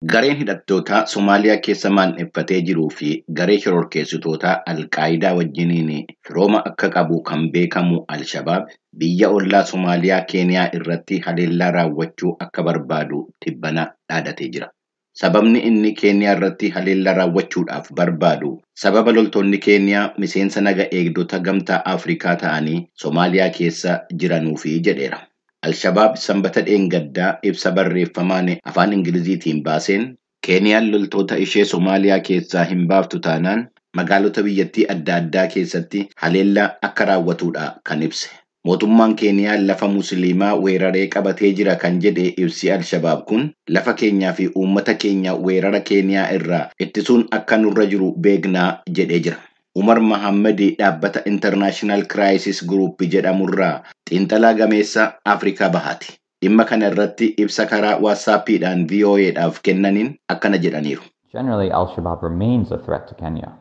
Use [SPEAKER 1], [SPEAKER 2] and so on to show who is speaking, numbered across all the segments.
[SPEAKER 1] Gareen hidhattoota Somaaliyaa keessa maandheffatee jiruu fi garee shororkeessitoota Alqaayidaa wajjiniin firooma akka qabu kan beekamu Alshabaab biyya ollaa Somaaliyaa Keeniyaa irratti haleellaa raawwachuu akka barbaadu tibbana dhaadatee jira. Sababni inni Keeniyaa irratti haleellaa raawwachuudhaaf barbaadu sababa loltoonni Keeniyaa miseensa naga eegdota gamtaa Afrikaa ta'anii Somaaliyaa keessa jiranuufi jedheera. Alshabaab sanbata dheengaddaa ibsa barreeffamaan afaan Ingiliziitiin baaseen Keeniyaan loltoota ishee Somaaliyaa keessaa hin baaftu taanaan magaalota biyyattii adda addaa keessatti haleellaa akka raawwatudha kan ibse. Mootummaan Keeniyaa lafa Musliimaa weeraree qabatee jira kan jedhe ibsi Alshabaab kun lafa keenyaa fi uummata keenya weerara Keeniyaa irraa ittisuun akka nurra jiru beeknaa jedhee jira. Umar Mohammed dhaabbata International Crisis Group jedhamurraa xiinxalaa gameessa Afrikaa bahaati. Dhimma kana irratti ibsa karaa WhatsAppidhaan VOA'dhaaf kennaniin akkana jedhaniiru.
[SPEAKER 2] Generally, Al-Shabaab remains a threat to Kenya,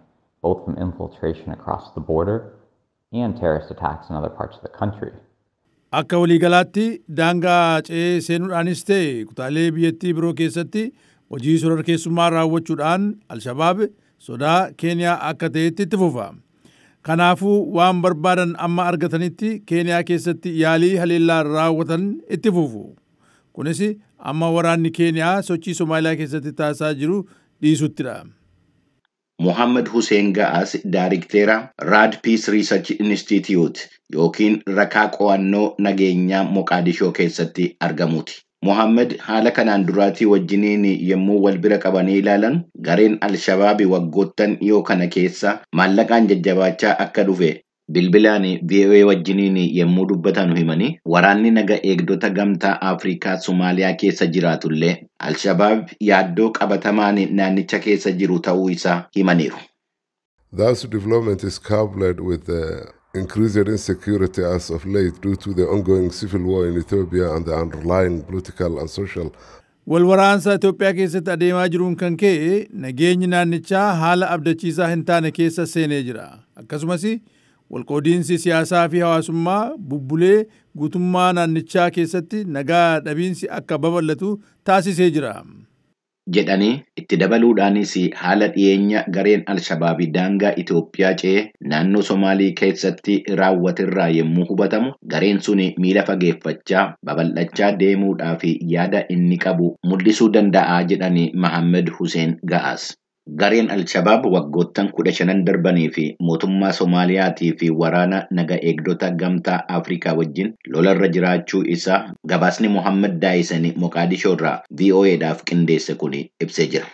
[SPEAKER 2] both from infiltration across the border and terrorist attacks in other parts of the country.
[SPEAKER 3] Akka waliigalaatti daangaa ce'ee seenuudhaanis ta'e kutaalee biyyattii biroo keessatti hojii shororkeessummaa raawwachuudhaan Al-Shabaab sodaa Keeniyaa akka ta'etti itti fufa. Kanaafuu waan barbaadan amma argatanitti Keeniyaa keessatti yaalii haleellaa raawwatan itti fufu. Kunis amma waraanni Keeniyaa sochii Somaaliyaa keessatti taasisaa jiru dhiisuttidha.
[SPEAKER 1] Mohammed Hussein Ga'as Daayirikteera Rad Peace Research Institute yookiin rakaa qo'annoo nageenyaa Moqaadishoo keessatti argamuuti. Mohammed haala kanaan duraatii wajjiniin yommuu wal bira qabanii ilaalan gareen Alshabaab waggoottan dhiyoo kana keessa maallaqaan jajjabaachaa akka dhufe bilbilaan VOA wajjiniin yommuu dubbatan himanii waraanni naga eegdota gamtaa Afrikaa Somaaliyaa keessa jiraatullee Alshabaab yaaddoo qabatamaan naannicha keessa jiru ta'uu isaa himaniiru.
[SPEAKER 4] That development is coupled with the increased insecurity as of late due to the ongoing civil war in Ethiopia and the underlying political and social.
[SPEAKER 3] Walwaraansa Itoophiyaa keessatti adeemaa jiruun kan ka'e nageenyi naannichaa haala abdachiisaa hin taane keessa seenee jira. Akkasumas walqoodiinsi siyaasaa fi hawaasummaa bubbulee guutummaa naannichaa keessatti nagaa dhabiinsi akka babal'atu taasisee jira.
[SPEAKER 1] Jedhanii itti dabaluudhaanis haala dhiyeenya gareen Alshabaab daangaa Itoophiyaa ce'ee naannoo Somaalii keessatti raawwatirraa yommuu hubatamu gareen sun miila fageeffachaa babal'achaa deemuudhaaf yaada inni qabu mul'isuu danda'a jedhanii Mohammed Hussein Ga'as. Gareen Alshabaab waggoottan 15 darbanii fi mootummaa Soomaaliyaatii fi waraana naga eegdota gamtaa Afrikaa wajjin lolarra jiraachuu isaa gabaasni Mohammed Daayisen Moqaadishoo irraa VOA'dhaaf qindeesse kun ibsee jira.